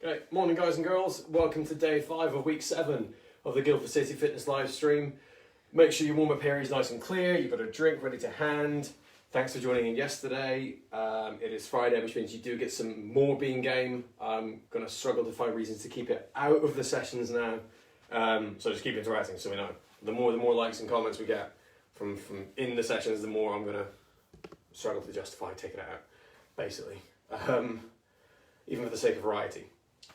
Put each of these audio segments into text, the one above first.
Okay, morning guys and girls, welcome to day 5 of week 7 of the Guildford City Fitness live stream. Make sure your warm-up area is nice and clear, you've got a drink ready to hand. Thanks for joining in yesterday. It is Friday, which means you do get some more bean game. I'm going to struggle to find reasons to keep it out of the sessions now. So just keep interacting so we know. The more likes and comments we get from in the sessions, the more I'm going to struggle to justify taking it out, basically. Even for the sake of variety.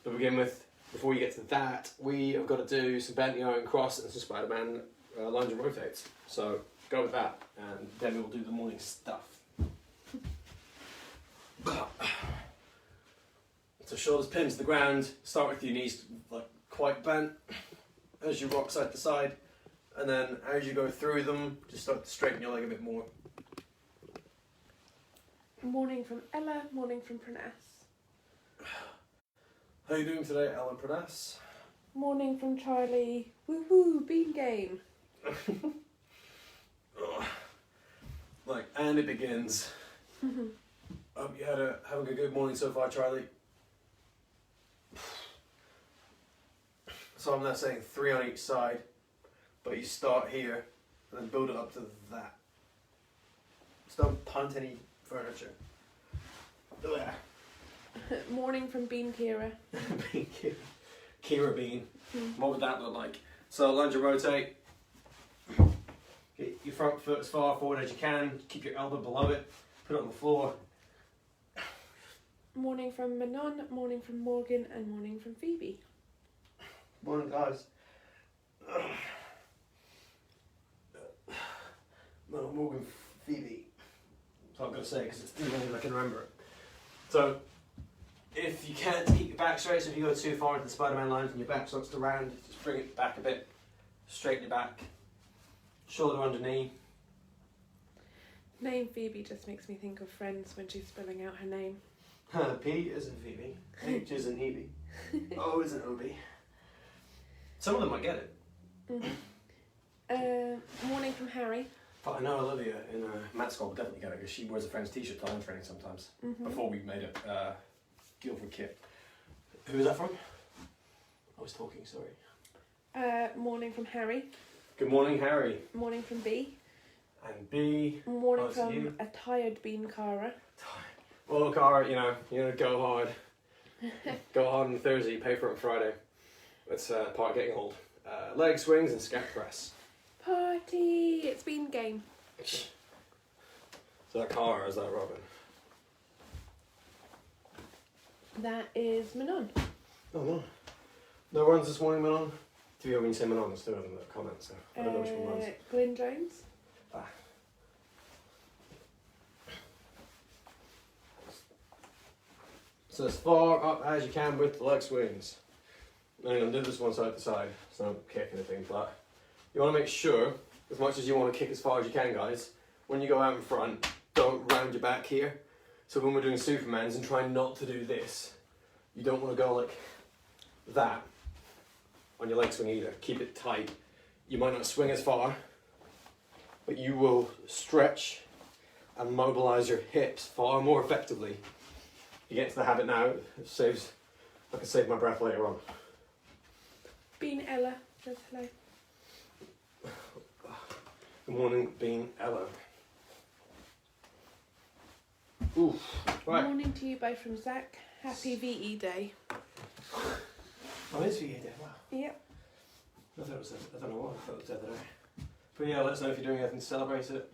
To begin with, before we get to that, we have got to do some bent iron cross and some Spider-Man lunge and rotates. So go with that, and then we will do the morning stuff. So shoulders pinned to the ground. Start with your knees like quite bent as you rock side to side, and then as you go through them, just start to straighten your leg a bit more. Morning from Ella, morning from Pranas. How are you doing today, Ellen Pranas? Morning from Charlie. Woo-hoo, bean game. And it begins. Hope you had having a good morning so far, Charlie. So I'm not saying 3 on each side, but you start here and then build it up to that. Just don't punt any furniture. Ugh. Morning from Bean Kira. Bean Kira. Kira Bean. What would that look like? So lunge and rotate. Get your front foot as far forward as you can. Keep your elbow below it. Put it on the floor. Morning from Manon, morning from Morgan, and morning from Phoebe. Morning, guys. No, Morgan, Phoebe. That's what I'm going to say because it's the only thing I can remember it. So, if you can't keep your back straight, so if you go too far into the Spider-Man lines and your back starts to round, just bring it back a bit. Straighten your back. Shoulder under knee. Name Phoebe just makes me think of Friends when she's spelling out her name. P isn't Phoebe. H isn't Hebe. O isn't Obi. Some of them might get it. Morning from Harry. But I know Olivia in Matt School would definitely get it because she wears a Friends t-shirt to line training sometimes. Before we made it Guildford kit. Who is that from? I was talking, sorry. Morning from Harry. Good morning, Harry. Morning from B. And B. Morning from a tired Bean Cara. Well, Cara, you know, go hard. Go hard on Thursday, pay for it on Friday. That's part of getting old. Leg swings and scat press. Party! It's Bean game. So that Cara, or is that Robin? That is Manon. Oh no. No runs this morning, Manon? Do you when you say Manon, there's 2 of them in the comments, so I don't know which one runs. Glyn Jones. So as far up as you can with the leg swings. I'm going to do this one side to side, so don't kick anything, but you want to make sure, as much as you want to kick as far as you can, guys, when you go out in front, don't round your back here. So when we're doing Supermans and trying not to do this, you don't want to go like that on your leg swing either. Keep it tight. You might not swing as far, but you will stretch and mobilize your hips far more effectively. You get into the habit now, I can save my breath later on. Bean Ella says hello. Good morning, Bean Ella. Ooh, right. Morning to you both from Zach. Happy VE Day. Oh, it's VE Day, wow. Yep. I don't know what I thought it was the other day. But yeah, let us know if you're doing anything to celebrate it.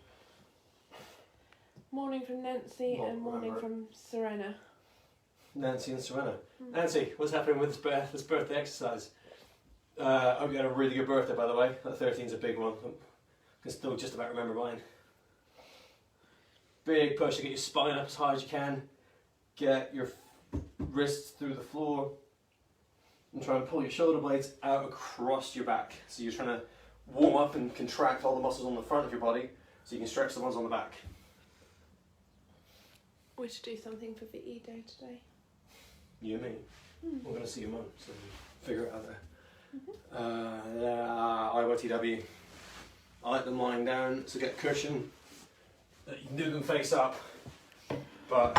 Morning from Nancy and morning from Serena. Nancy and Serena. Nancy, what's happening with this birthday exercise? I hope you had a really good birthday, by the way. That 13's a big one. I can still just about remember mine. Big push to get your spine up as high as you can. Get your wrists through the floor. And try and pull your shoulder blades out across your back. So you're trying to warm up and contract all the muscles on the front of your body so you can stretch the ones on the back. We should do something for VE Day today. You and me. We're going to see your mum, so figure it out there. IYTW. I like them lying down, so get a cushion. You can do them face up, but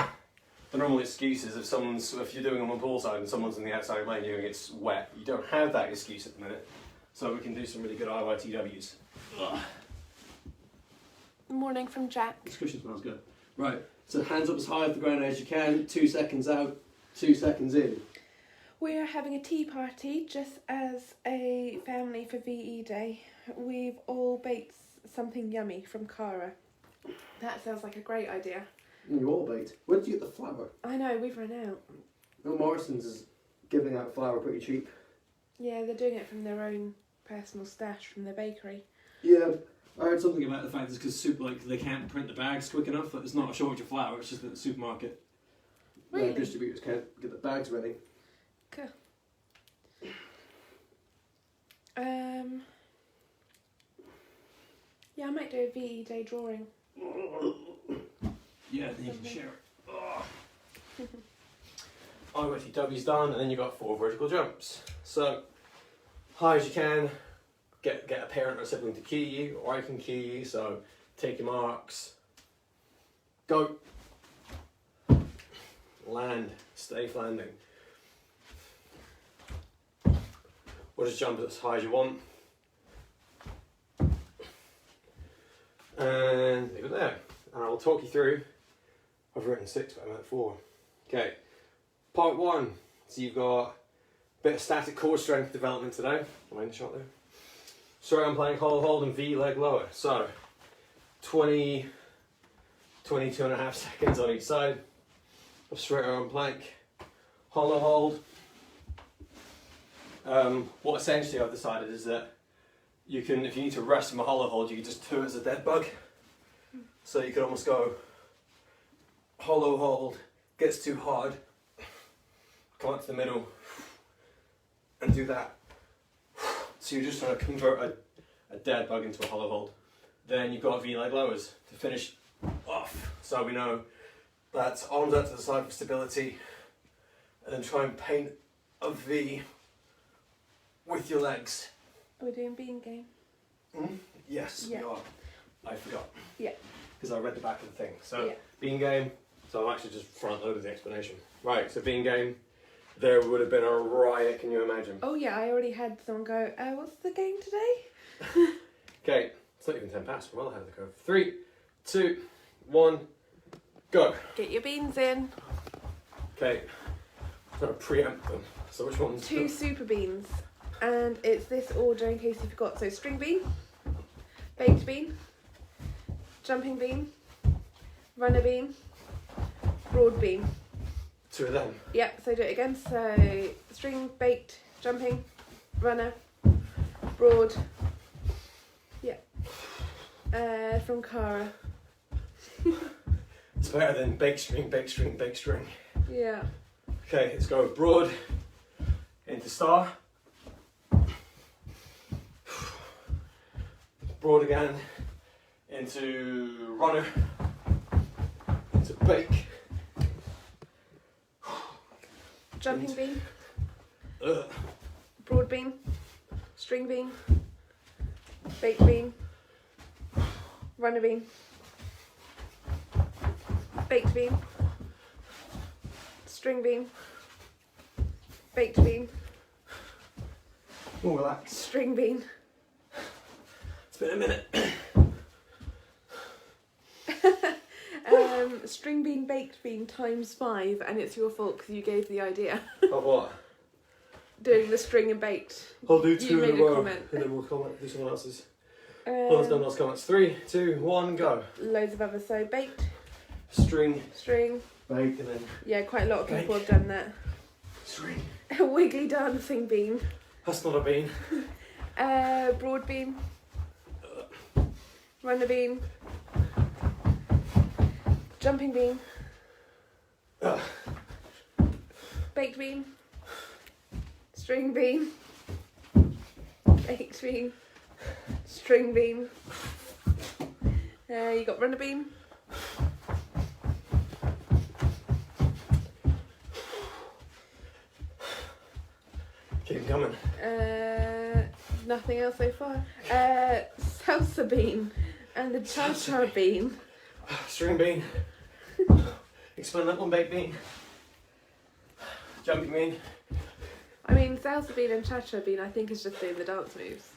the normal excuse is if you're doing them on poolside and someone's in the outside lane, you're going to get wet. You don't have that excuse at the minute, so we can do some really good IYTWs. Ugh. Morning from Jack. This cushion smells good. Right, so hands up as high off the ground as you can, 2 seconds out, 2 seconds in. We are having a tea party just as a family for VE Day. We've all baked something yummy from Cara. That sounds like a great idea. You all baked. Where did you get the flour? I know, we've run out. Bill Morrison's is giving out flour pretty cheap. Yeah, they're doing it from their own personal stash from their bakery. Yeah, I heard something about the fact it's because they can't print the bags quick enough. Like, it's not a shortage of flour, it's just that the supermarket Really? distributors can't get the bags ready. Cool. Yeah, I might do a VE Day drawing. Yeah, then you can share it. IYTW's done, and then you've got 4 vertical jumps. So, high as you can, get a parent or sibling to key you, or I can key you, so take your marks, go, land, safe landing. We'll just jump as high as you want. And leave it there. And I'll talk you through. I've written 6, but I'm at 4. Okay, part 1. So you've got a bit of static core strength development today. Am I in the shot there? Straight arm plank, hollow hold, and V leg lower. So 22 and a half seconds on each side of straight arm plank, hollow hold. What essentially I've decided is that you can, if you need to rest from a hollow hold, you can just do it as a dead bug. So you could almost go hollow hold, gets too hard, come up to the middle, and do that. So you're just trying to convert a dead bug into a hollow hold. Then you've got V-leg lowers to finish off. So we know that's arms out to the side for stability, and then try and paint a V with your legs. Are we doing bean game? Yes, Yeah. we are. I forgot. Yeah. Because I read the back of the thing. So, Yeah. bean game. So I'm actually just front loaded the explanation. Right, so bean game. There would have been a riot, can you imagine? Oh yeah, I already had someone go, what's the game today? Okay, it's not even 10 past. We're well ahead of the curve. 3, 2, 1, go. Get your beans in. Okay, I'm going to preempt them. So which one's 2 super beans. And it's this order in case you forgot. So string bean, baked bean, jumping bean, runner bean, broad bean. 2 of them. Yep, so do it again. So string, baked, jumping, runner, broad. Yeah. From Cara. It's better than bake string, bake string, bake string. Yeah. Okay, let's go broad into star. Broad again into runner, into bake. Jumping bean, Ugh. broad bean, string bean, baked bean, runner bean, baked bean, string bean, baked bean, More relaxed. string bean. It's been a minute. String bean, baked bean times 5, and it's your fault because you gave the idea. Of what? Doing the string and baked. I'll do You 2 made in a a row, comment. and then we'll comment, do someone else's. Well, done those comments. 3, 2, 1, go. Loads of others. So baked, String, string. bake, and then Yeah, quite a lot of people Bake. have done that. string. Wiggly dancing bean. That's not a bean. Broad bean. Runner bean. Jumping bean. Ugh. Baked bean. String bean. Baked bean. String bean. You got runner bean. Keep them coming. Nothing else so far. Salsa bean and the cha-cha bean. String bean. Explain that one, baked bean. Jumping bean. I mean, salsa bean and cha-cha bean, I think, is just doing the dance moves.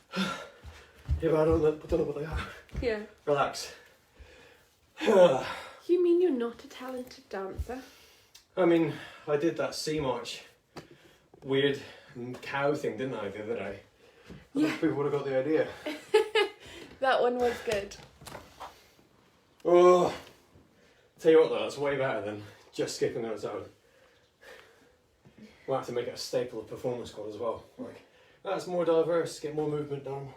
Yeah, but I don't know what they are. Yeah. Relax. You mean you're not a talented dancer? I mean, I did that sea march weird cow thing, didn't I, the other day? I Yeah. think people would have got the idea. That one was good. Oh, tell you what though, that's way better than just skipping on its own. We'll have to make it a staple of performance squad as well. Like, that's more diverse, get more movement done.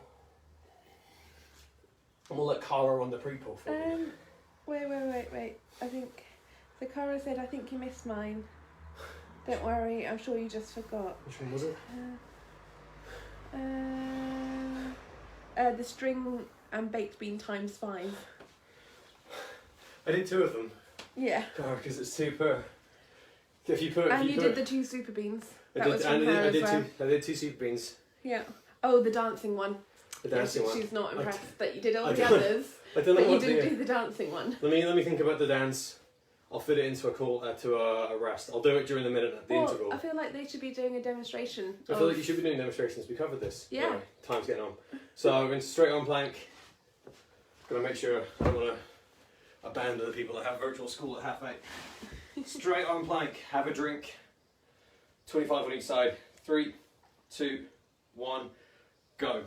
And we'll let Cara run the pre-pull for you. Wait. I think the Cara said, I think you missed mine. Don't worry, I'm sure you just forgot. Which one was it? The string and baked bean times 5. I did 2 of them. Yeah. Because it's super. If you put. And you did the 2 super beans. I That did, was from and her I as did well. I did 2 super beans. Yeah. Oh, the dancing one. The dancing one. She's not impressed that you did all I the don't- others, I don't know but you what didn't do the dancing one. Let me think about the dance. I'll fit it into a call to a rest. I'll do it during the minute at the interval. I feel like they should be doing a demonstration. I feel like you should be doing demonstrations. We covered this. Yeah. Anyway, time's getting on. So we're into straight on plank. Gonna make sure I don't want to abandon the people that have virtual school at 8:30. Straight on plank. Have a drink. 25 on each side. 3, 2, 1, go.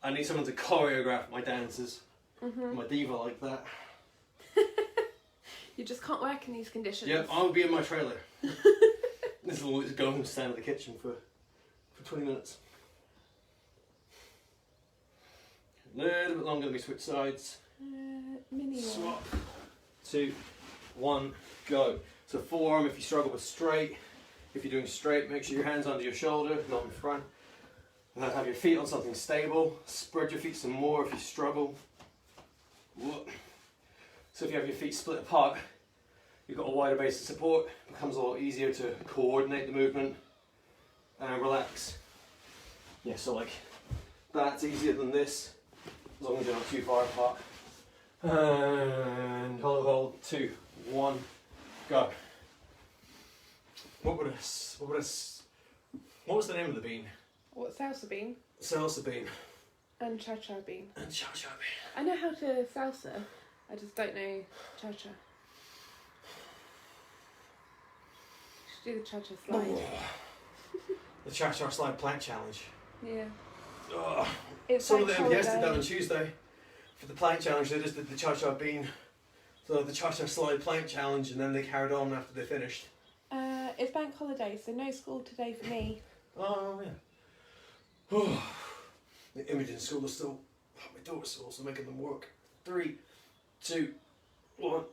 I need someone to choreograph my dances. My diva like that. You just can't work in these conditions. Yep, I'll be in my trailer. This will always go and stand in the kitchen for 20 minutes. A little bit longer, let me switch sides. Mini one. Swap. 2, 1, go. So forearm if you struggle with straight. If you're doing straight, make sure your hands under your shoulder, not in front. And then have your feet on something stable. Spread your feet some more if you struggle. Whoa. So if you have your feet split apart, you've got a wider base of support. It becomes a lot easier to coordinate the movement and relax. Yeah, so like that's easier than this, as long as you're not too far apart. And hold, 2, 1, go. What was the name of the bean? What, salsa bean? Salsa bean. And cha-cha bean. And cha-cha bean. I know how to salsa, I just don't know cha-cha. Should do the cha-cha slide. The cha-cha slide plank challenge. Yeah. Oh. It's Some of like the MPS did that holiday. on Tuesday. For the plank challenge, they just did the cha-cha bean. So the cha-cha slide plank challenge, and then they carried on after they finished. It's bank holiday, so no school today for me. Oh, yeah. The image in school is still, my daughter's school, so making them work. 3, 2, 1,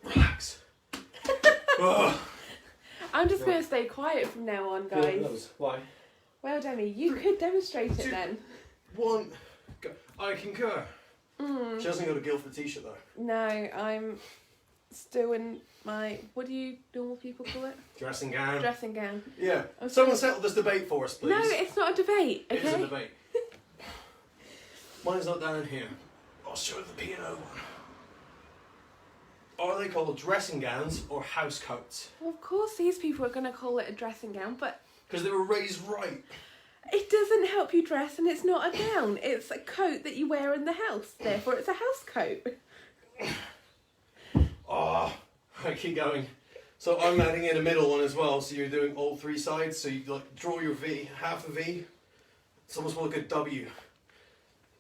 relax. Oh. I'm just going to stay quiet from now on, guys. Why? Well, Demi, you could demonstrate it 2, then. 1, go. I concur. She hasn't got a Guildford t-shirt though. No, I'm still in my, what do you normal people call it? Dressing gown. Dressing gown. Yeah. I'm Someone still- settle this debate for us, please. No, it's not a debate, okay? It is a debate. Mine's not down here. I'll show the P&O one. Are they called dressing gowns or house coats? Well, of course these people are going to call it a dressing gown, but Because they were raised right. it doesn't help you dress and it's not a gown. It's a coat that you wear in the house. Therefore, it's a house coat. Oh, I keep going. So I'm adding in a middle one as well. So you're doing all 3 sides. So you like draw your V, half a V. It's almost more like a W.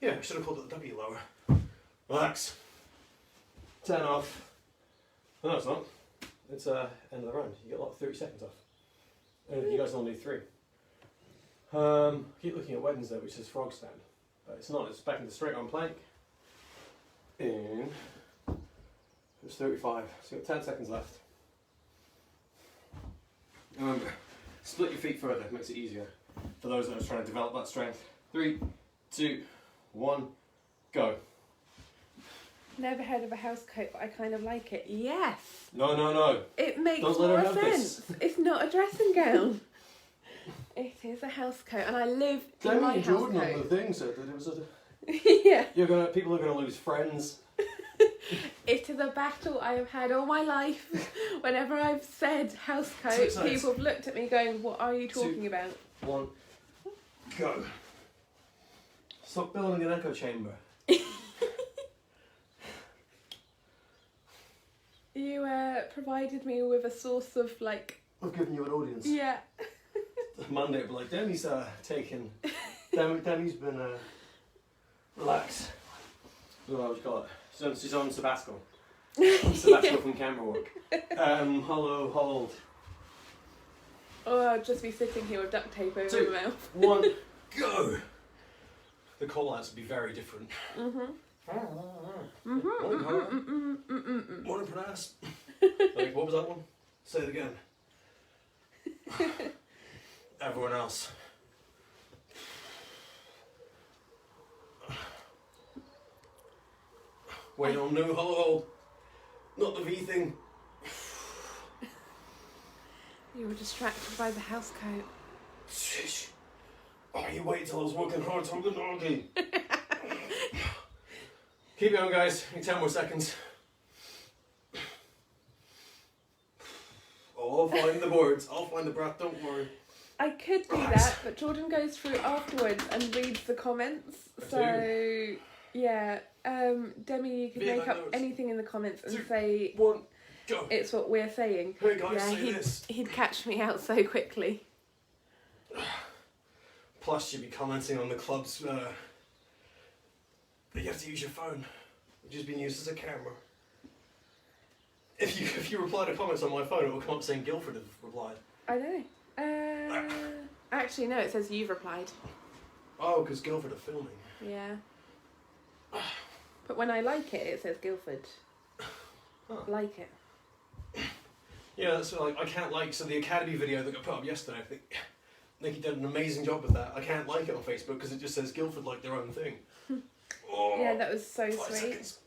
Yeah, I should have called it a W lower. Relax. 10 off. Oh, no, it's not. It's end of the round. You get like 30 seconds off. And you guys only do 3. Keep looking at Wednesday, which says frog stand, but it's not. It's back into straight on plank. In. It's 35. So you've got 10 seconds left. Remember, split your feet further. It makes it easier for those that are trying to develop that strength. 3, 2, 1, go. Never heard of a house coat, but I kind of like it. Yes! No. It makes Don't let her more have sense. this. It's not a dressing gown. It is a house coat, and I live in my house Jordan on coat. the thing said that it was a. Yeah. People are gonna lose friends. It is a battle I have had all my life. Whenever I've said house coat, Switch sides. people have looked at me going, what are you talking about? 1, go. Stop building an echo chamber. You provided me with a source of like... I've given you an audience. Yeah. Monday, but like Demi's taken. Demi's been relaxed. I don't know what you call it. She's on sabbatical. Sabbatical from camera work. Hello, hold. Oh, I'll just be sitting here with duct tape over 2, my mouth. 1, go. The call outs would be very different. Morning, pronounce. Like, what was that one? Say it again. Everyone else. Wait on no hold. Not the V thing. You were distracted by the house coat. Shh. Oh, you wait till I was working hard to the doggy. Keep going, guys. 10 more seconds. Oh, I'll find the words. I'll find the breath. Don't worry. I could do that, but Jordan goes through afterwards and reads the comments. So, yeah. Demi, you could Yeah, make that up notes. anything in the comments and 2, say 1, go. it's what we're saying. Hey guys, Yeah, say this. he'd catch me out so quickly. Plus, you'd be commenting on the club's. That you have to use your phone, which is being used as a camera. If you reply to comments on my phone, it will come up saying Guildford have replied. I know. Actually, no, it says you've replied. Oh, because Guildford are filming. Yeah. But when I like it, it says Guildford. Huh. Like it. Yeah, that's like I can't like. So the Academy video that got put up yesterday, I think Nikki did an amazing job with that. I can't like it on Facebook because it just says Guildford like their own thing. Oh, Yeah, that was so 5 sweet. seconds.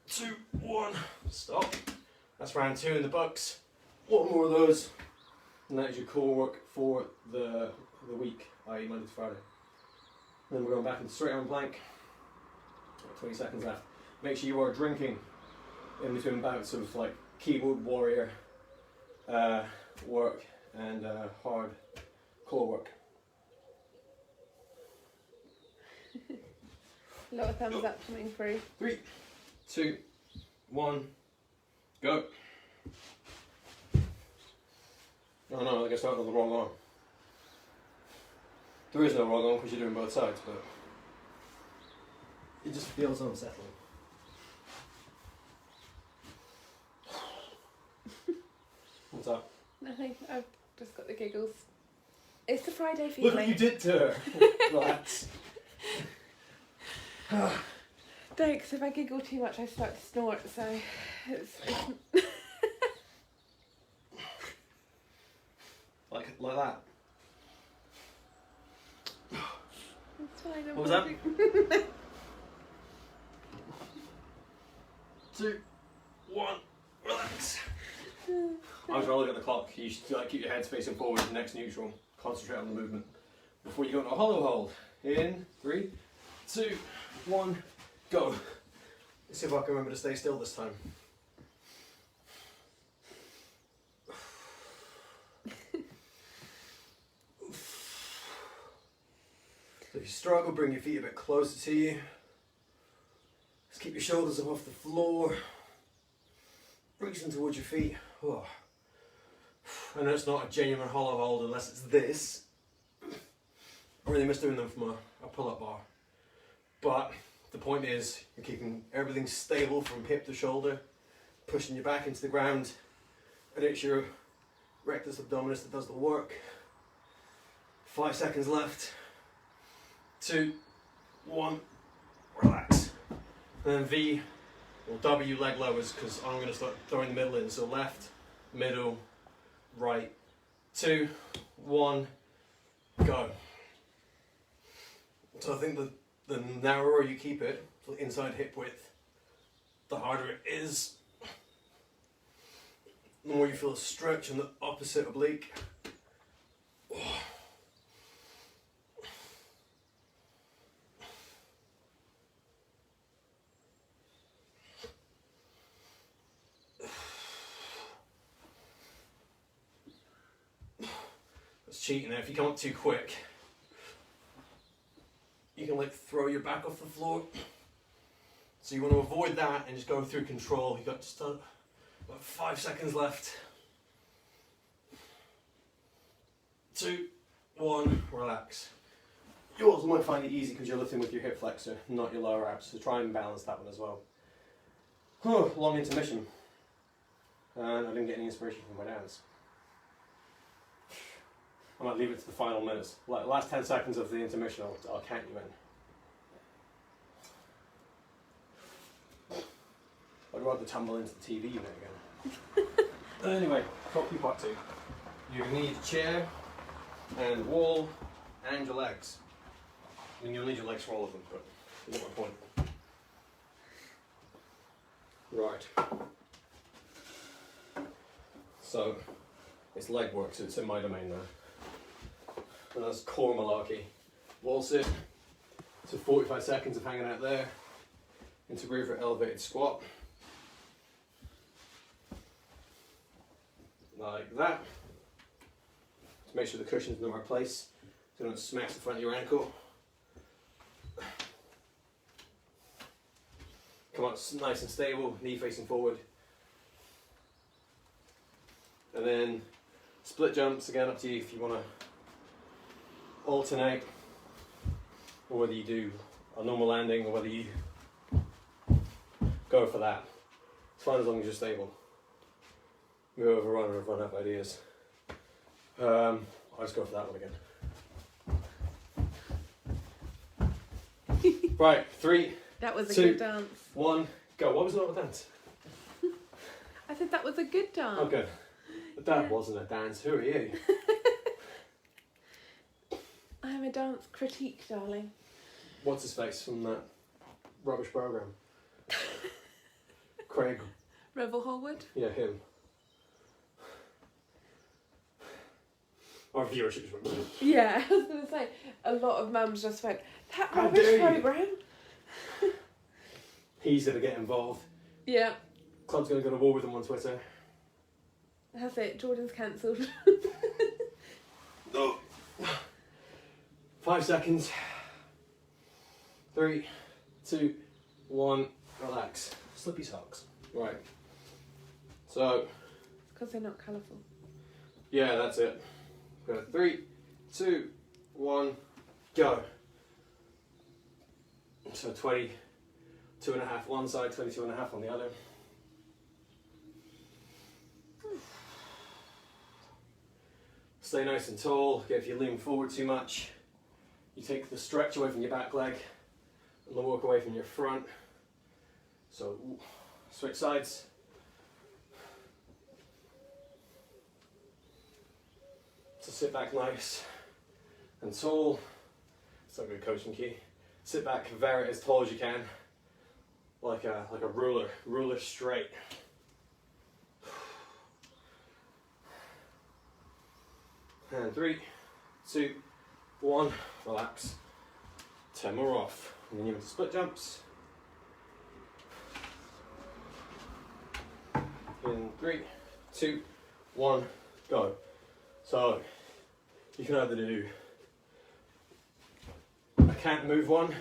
2, 1, stop. That's round 2 in the books. One more of those, and that is your core work for the week, i.e. Monday to Friday. Then we're going back into straight on plank. 20 seconds left. Make sure you are drinking in between bouts of like keyboard warrior work and hard core work. A lot of thumbs up coming through. 3, 2, 1, go. Oh no, I guess I started on the wrong arm. There is no wrong arm because you're doing both sides, but it just feels unsettling. What's up? Nothing. I've just got the giggles. It's the Friday feeling. Look what you did to her. Relax. Don't, because if I giggle too much, I start to snort. So it's like that. it's fine. I'm What was that? fine. 2, 1, relax. I was going to look at the clock. You should like, keep your head facing forward, next neutral. Concentrate on the movement. Before you go into a hollow hold. In 3, 2, 1, go. Let's see if I can remember to stay still this time. So if you struggle, bring your feet a bit closer to you. Just keep your shoulders above the floor. Reaching towards your feet. Oh. I know it's not a genuine hollow hold unless it's this. I really miss doing them from a pull-up bar. But the point is, you're keeping everything stable from hip to shoulder, pushing your back into the ground, and it's your rectus abdominis that does the work. 5 seconds left. 2, 1, relax. And then V or W leg lowers, because I'm going to start throwing the middle in. So left, middle, right. 2, 1, go. So I think the narrower you keep it, so inside hip width, the harder it is. The more you feel a stretch in the opposite oblique. Oh. cheating there. If you come up too quick, you can like throw your back off the floor. So you want to avoid that and just go through control. You've got just about 5 seconds left. 2, 1, relax. You also might find it easy because you're lifting with your hip flexor, not your lower abs. So try and balance that one as well. Long intermission. And I didn't get any inspiration from my dance. I might leave it to the final minutes. Like last 10 seconds of the intermission, I'll count you in. I'd rather tumble into the TV unit again. Anyway, copy part 2. You need a chair and wall and your legs. I mean, you'll need your legs for all of them, but you get my point. Right. So, it's leg work, so it's in my domain now. And that's core malarkey. Wall sit. So 45 seconds of hanging out there. Into groove for elevated squat. Like that. To make sure the cushion's in the right place. So don't smash the front of your ankle. Come on, nice and stable, knee facing forward. And then split jumps, again up to you if you want to alternate, or whether you do a normal landing, or whether you go for that. It's fine as long as you're stable. We overrun or run out of ideas. I'll just go for that one again. Right, 3, That was a 2, good dance. 1, go. What was the other dance? I said that was a good dance. Oh, good. That wasn't a dance. Who are you? I'm a dance critique, darling. What's his face from that rubbish program? Craig. Revel Holwood? Yeah, him. Our viewership's went. Yeah, I was going to say, a lot of mums just went, that How rubbish dare you." program? He's gonna get involved. Yeah, Club's gonna go to war with him on Twitter. that's it. Jordan's cancelled. Oh. 5 seconds. 3, 2, 1. Relax. Slippy socks. Right. So. Because they're not colourful. Yeah, that's it. Go. 3, 2, 1. Go. So 22.5 one side, 22.5 on the other. Stay nice and tall. Okay, if you lean forward too much, you take the stretch away from your back leg and the work away from your front. So switch sides. So sit back nice and tall. It's not a good coaching key. Sit back very as tall as you can, like a ruler straight. And 3, 2, 1, relax. 10 more off. And then you into split jumps. In 3, 2, 1, go. So you can either do a can't move one.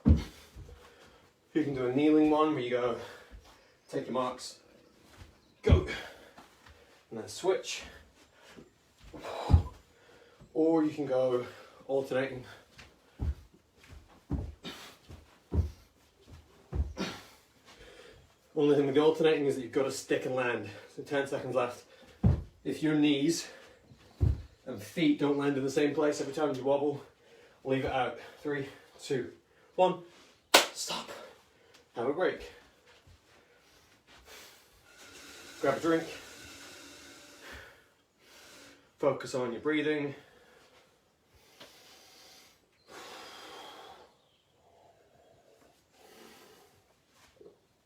You can do a kneeling one where you go, take your marks, go, and then switch. Or you can go alternating. Only thing with the alternating is that you've got to stick and land. So 10 seconds left. If your knees and feet don't land in the same place every time you wobble, leave it out. 3, 2, 1, stop. Have a break. Grab a drink. Focus on your breathing.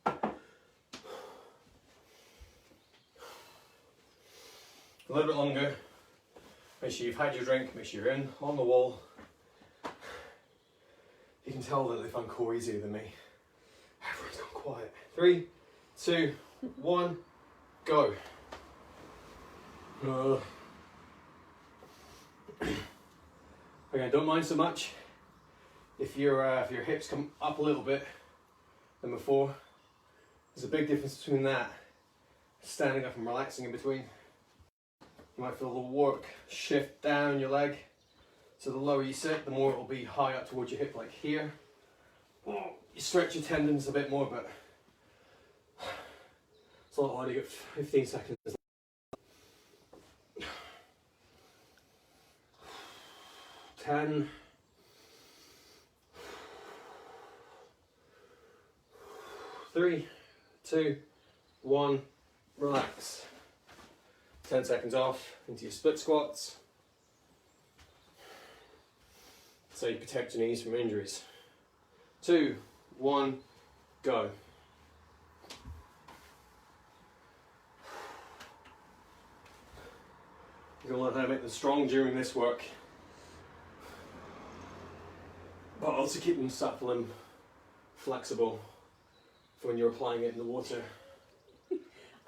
A little bit longer. Make sure you've had your drink, make sure you're in on the wall. You can tell that they find core easier than me. Everyone's gone quiet. 3, 2, 1, go. Again, don't mind so much if your hips come up a little bit than before. There's a big difference between that, standing up and relaxing in between. You might feel the work shift down your leg. So the lower you sit, the more it will be high up towards your hip, like here. You stretch your tendons a bit more, but it's a lot harder. You got 15 seconds. 10. 3, 2, 1, relax. 10 seconds off into your split squats. So you protect your knees from injuries. 2, 1, go. You're going to learn how to make them strong during this work, but also keep them supple and flexible for when you're applying it in the water.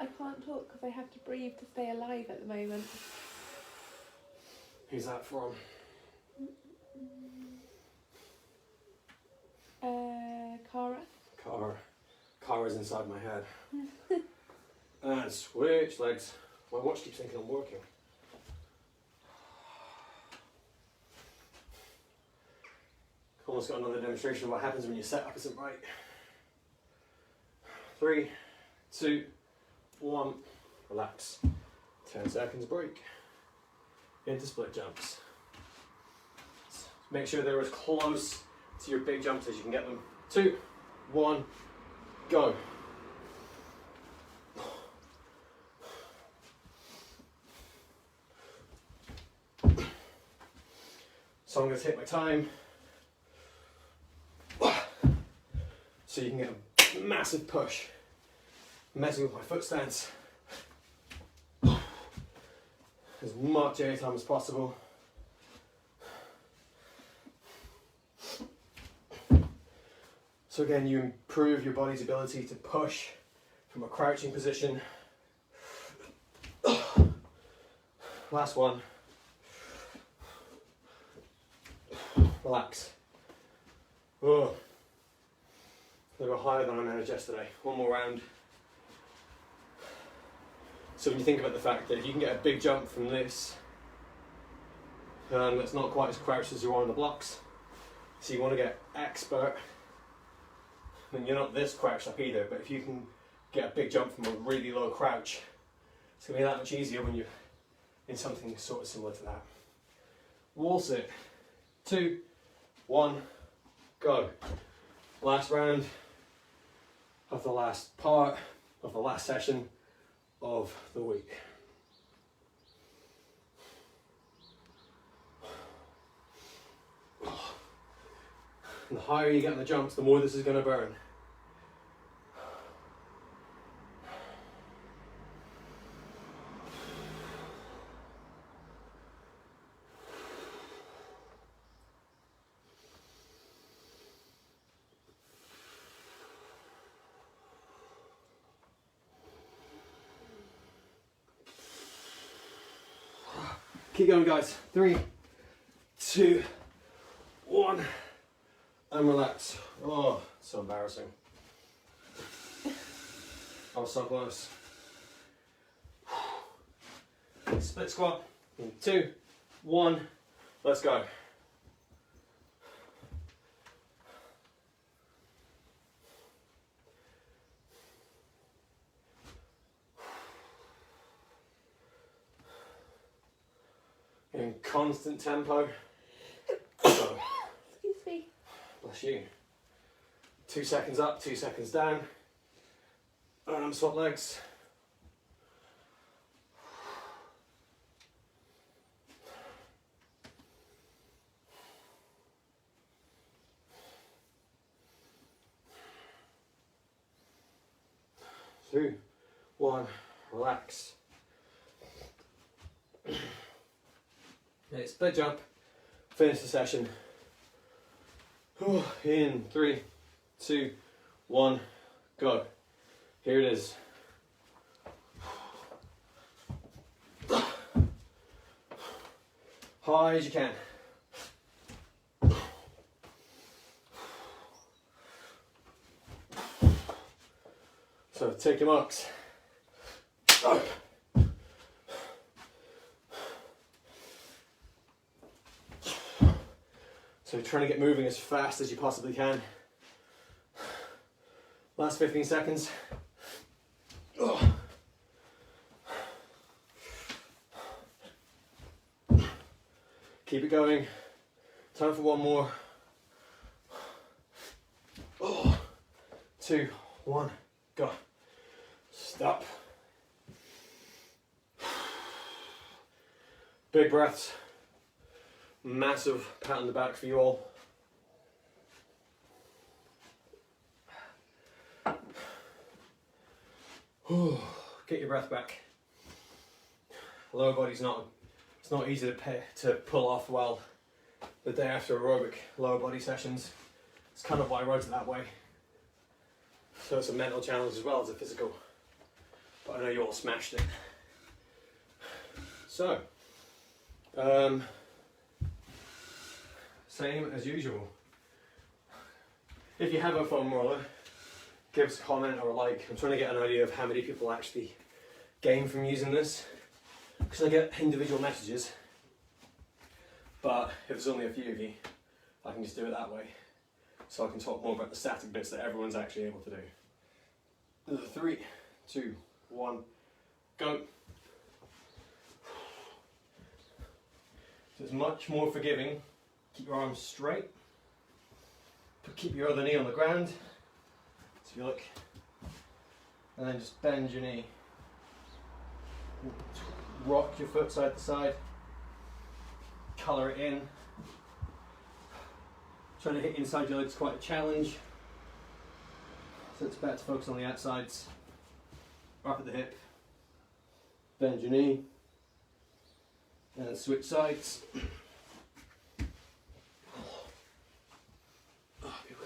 I can't talk because I have to breathe to stay alive at the moment. Who's that from? Cara. Cara's inside my head. And switch legs. My watch keeps thinking I'm working. Almost got another demonstration of what happens when your setup isn't right. 3, 2, 1, relax. 10 seconds break. Into split jumps. Make sure they're as close to your big jumps as you can get them. 2, 1, go. So I'm going to take my time so you can get a massive push. Messing with my foot stance. As much air time as possible. So again, you improve your body's ability to push from a crouching position. Last one. Relax. Oh, a little higher than I managed yesterday. One more round. So when you think about the fact that if you can get a big jump from this, it's not quite as crouched as you are on the blocks. So you want to get expert. I mean, you're not this crouched up either, but if you can get a big jump from a really low crouch, it's going to be that much easier when you're in something sort of similar to that. Wall sit. 2, 1, go. Last round of the last part of the last session of the week. And the higher you get on the jumps, the more this is going to burn. Keep going, guys. 3, 2, 1, and relax. Oh, so embarrassing. I was so close. Split squat. In 2, 1, let's go. In constant tempo. So, Excuse me. bless you. 2 seconds up, 2 seconds down. Arm swap legs. Two, 1, relax. Okay, split jump, finish the session. In 3, 2, 1, go. Here it is. high as you can. So take your marks. So trying to get moving as fast as you possibly can. Last 15 seconds. Keep it going. Time for one more. 2, 1, go. Stop. Big breaths. Massive pat on the back for you all. Get your breath back. Lower body's it's not easy to pull off well the day after aerobic lower body sessions. It's kind of why I wrote it that way. So it's a mental challenge as well as a physical. But I know you all smashed it. So, same as usual. If you have a foam roller, give us a comment or a like. I'm trying to get an idea of how many people actually gain from using this, because I get individual messages, but if there's only a few of you, I can just do it that way, so I can talk more about the static bits that everyone's actually able to do. 3, 2, 1, go. So it's much more forgiving. Keep your arms straight, but keep your other knee on the ground. So you look, and then just bend your knee. Rock your foot side to side. Colour it in. Trying to hit inside your legs is quite a challenge. So it's better to focus on the outsides. Wrap at the hip. Bend your knee. And then switch sides. People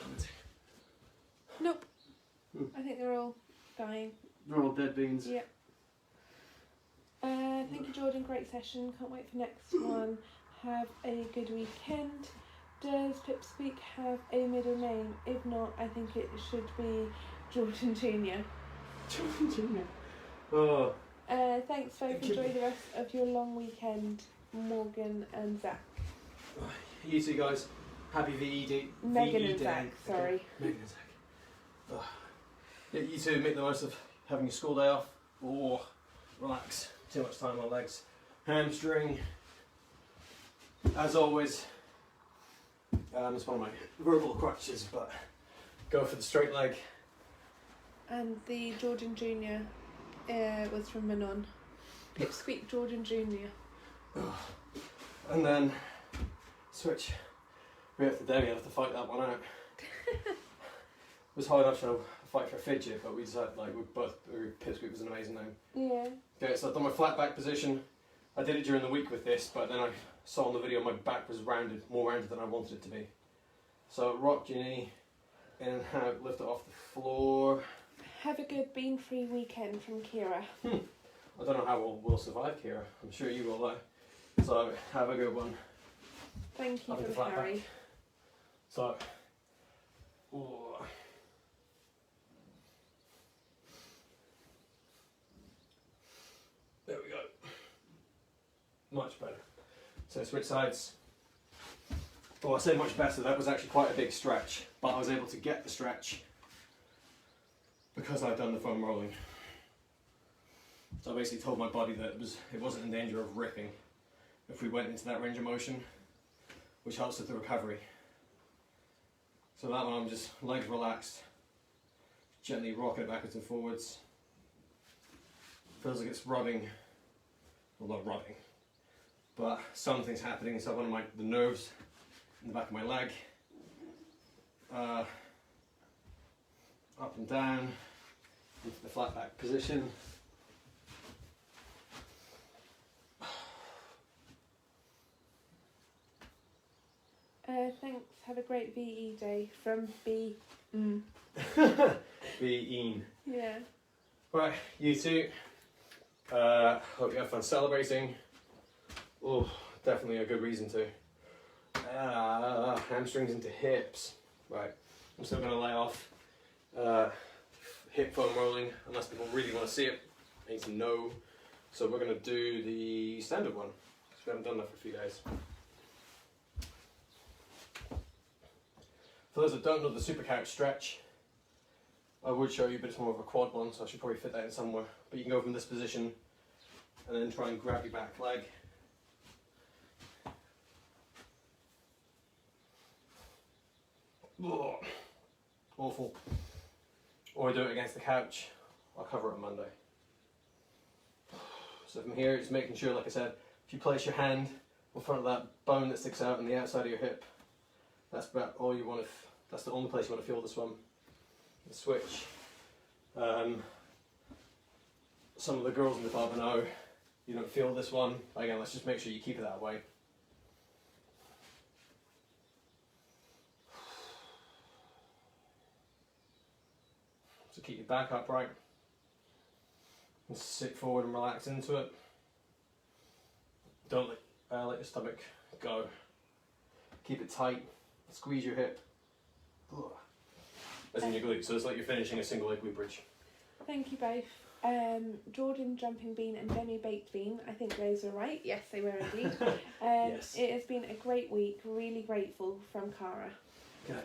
commenting. Nope. I think they're all dying. They're all dead beans. Yeah. Thank you, Jordan. Great session. Can't wait for next one. Have a good weekend. Does Pipsqueak have a middle name? If not, I think it should be Jordan Jr. Jordan Jr. Oh. Thanks, folks. Enjoy the rest of your long weekend, Morgan and Zach. You two guys. Happy VE Day. Megan and Zach, sorry. Megan and Zach. Yeah, you two make the most of having your school day off. Or relax. Too much time on legs. Hamstring. As always, it's one of my verbal crutches, but go for the straight leg. And the Jordan Jr. Was from Manon. Pipsqueak Jordan Jr. And then switch. We have to Debbie have to fight that one out. It was hard enough to fight for a fidget, but we decided Pipsqueak was an amazing name. Yeah. Okay, so I've done my flat back position. I did it during the week with this, but then I saw on the video my back was more rounded than I wanted it to be. So rock your knee in and out, lift it off the floor. Have a good bean-free weekend from Kira. I don't know how we'll survive, Kira. I'm sure you will though. So have a good one. Thank you Having for the flat Harry. back. So, there we go. Much better. So switch sides. Oh, I say much better. That was actually quite a big stretch, but I was able to get the stretch because I'd done the foam rolling. So I basically told my body that it wasn't in danger of ripping if we went into that range of motion, which helps with the recovery. So that one I'm just legs relaxed, gently rocking it backwards and forwards. Feels like it's rubbing, well not rubbing, but something's happening inside one of the nerves in the back of my leg. Up and down into the flat back position. Thanks. Have a great VE day from B. Be-een. Yeah. Right, you two. Hope you have fun celebrating. Oh, definitely a good reason to. Hamstrings into hips. Right, I'm still going to lay off hip foam rolling unless people really want to see it. I need to know. So we're going to do the standard one because we haven't done that for a few days. For those that don't know the super couch stretch, I would show you, but it's more of a quad one, so I should probably fit that in somewhere. But you can go from this position and then try and grab your back leg. Ugh. Awful. Or do it against the couch. I'll cover it on Monday. So from here, just making sure, like I said, if you place your hand in front of that bone that sticks out on the outside of your hip, that's about all you want to. That's the only place you want to feel this one. The switch. Some of the girls in the pub know you don't feel this one. Again, let's just make sure you keep it that way. So keep your back upright and sit forward and relax into it. Don't let your stomach go. Keep it tight. Squeeze your hip. As in your glute. So it's like you're finishing a single leg glute bridge. Thank you both. Jordan Jumping Bean and Demi Baked Bean, I think those are right. Yes, they were indeed. Yes. It has been a great week. Really grateful from Cara. Good.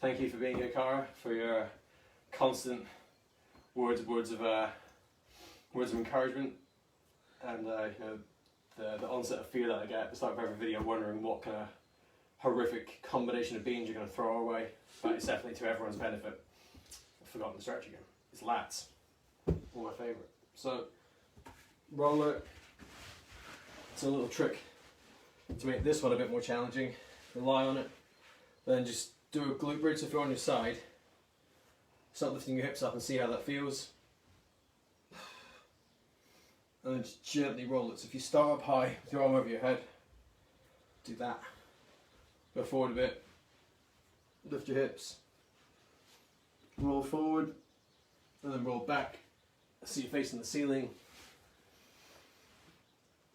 Thank you for being here, Cara, for your constant words of encouragement, and the onset of fear that I get at the start of every video, wondering what kind of horrific combination of beans you're going to throw our way. But it's definitely to everyone's benefit. I've forgotten the stretch again. It's lats. All my favourite. So, roller. It's a little trick to make this one a bit more challenging. Rely on it. Then just do a glute bridge if you're on your side. Start lifting your hips up and see how that feels. And then just gently roll it. So if you start up high with your arm over your head, do that. Go forward a bit. Lift your hips. Roll forward. And then roll back. See you facing the ceiling.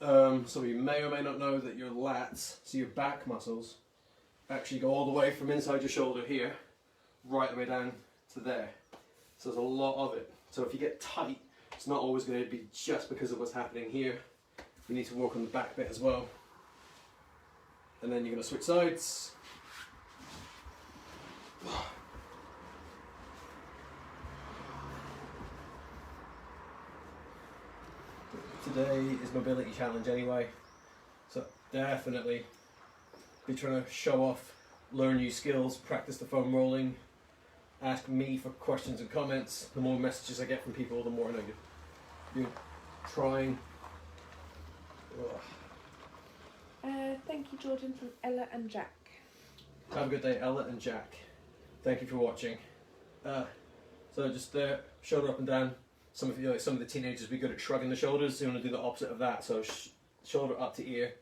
So you may or may not know that your lats, so your back muscles, actually go all the way from inside your shoulder here, right the way down to there. So there's a lot of it. So if you get tight, it's not always going to be just because of what's happening here. You need to work on the back bit as well. And then you're going to switch sides. Today is mobility challenge anyway, so definitely be trying to show off, learn new skills, practice the foam rolling, ask me for questions and comments. The more messages I get from people, the more I know you're trying. Thank you, Jordan, from Ella and Jack. Have a good day, Ella and Jack. Thank you for watching. So just shoulder up and down. Some of the teenagers be good at shrugging the shoulders, so you want to do the opposite of that. So shoulder up to ear,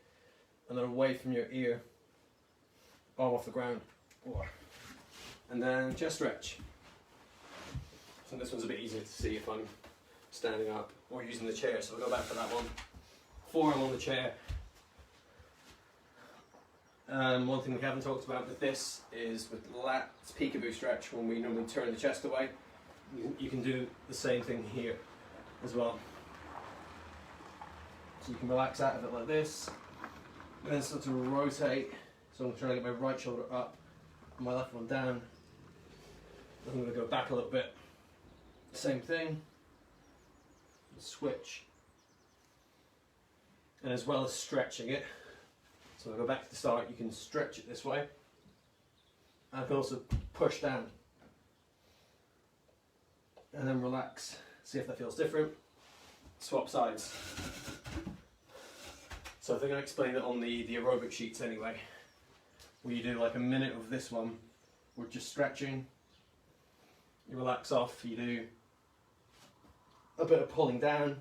and then away from your ear, arm off the ground. And then chest stretch. So this one's a bit easier to see if I'm standing up or using the chair, so I'll go back to that one. Forearm on the chair. One thing we haven't talked about with this is with lats peekaboo stretch, when we normally turn the chest away. You can do the same thing here as well. So you can relax out of it like this, and then start to rotate. So I'm trying to get my right shoulder up, and my left one down. I'm going to go back a little bit. Same thing. Switch. And as well as stretching it. So I'll go back to the start. You can stretch it this way. And I can also push down. And then relax, see if that feels different. Swap sides. So I think I explained it on the aerobic sheets anyway, where you do like a minute of this one, we're just stretching, you relax off, you do a bit of pulling down,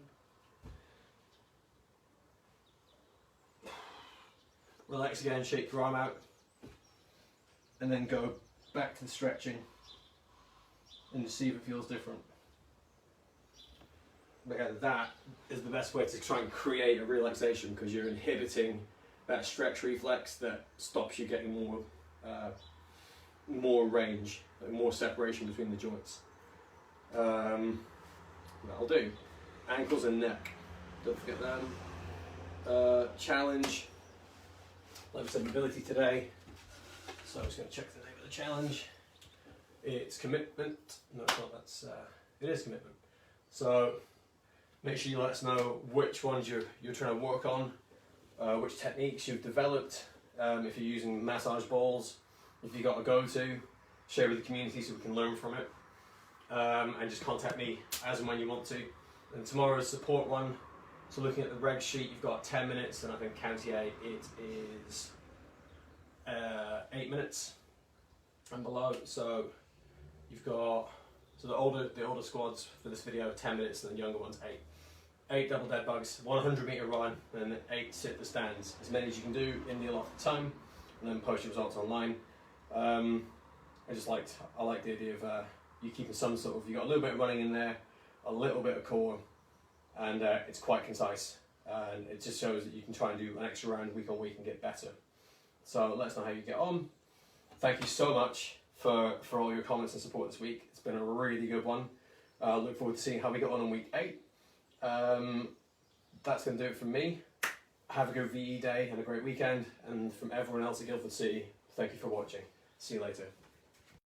relax again, shake your arm out, and then go back to the stretching and see if it feels different. But again, that is the best way to try and create a relaxation, because you're inhibiting better stretch reflex that stops you getting more range, like more separation between the joints. That'll do. Ankles and neck, don't forget them. Challenge, like I said, mobility today. So I'm just going to check the name of the challenge. It's commitment. No, it's not. It is commitment. So make sure you let us know which ones you're trying to work on, which techniques you've developed. If you're using massage balls, if you've got a go-to, share with the community so we can learn from it. And just contact me as and when you want to. And tomorrow's support one. So looking at the reg sheet, you've got 10 minutes, and I think County 8 it is 8 minutes and below. So you've got the older squads for this video 10 minutes, and the younger ones 8. 8 double dead bugs, 100 meter run, and 8 sit the stands. As many as you can do in the allotted time, and then post your results online. I like the idea of you keeping some sort of, you got a little bit of running in there, a little bit of core, and it's quite concise. And it just shows that you can try and do an extra round week on week and get better. So let us know how you get on. Thank you so much for all your comments and support this week. It's been a really good one. Look forward to seeing how we get on week 8. That's going to do it from me. Have a good VE day and a great weekend. And from everyone else at Guildford City, thank you for watching. See you later.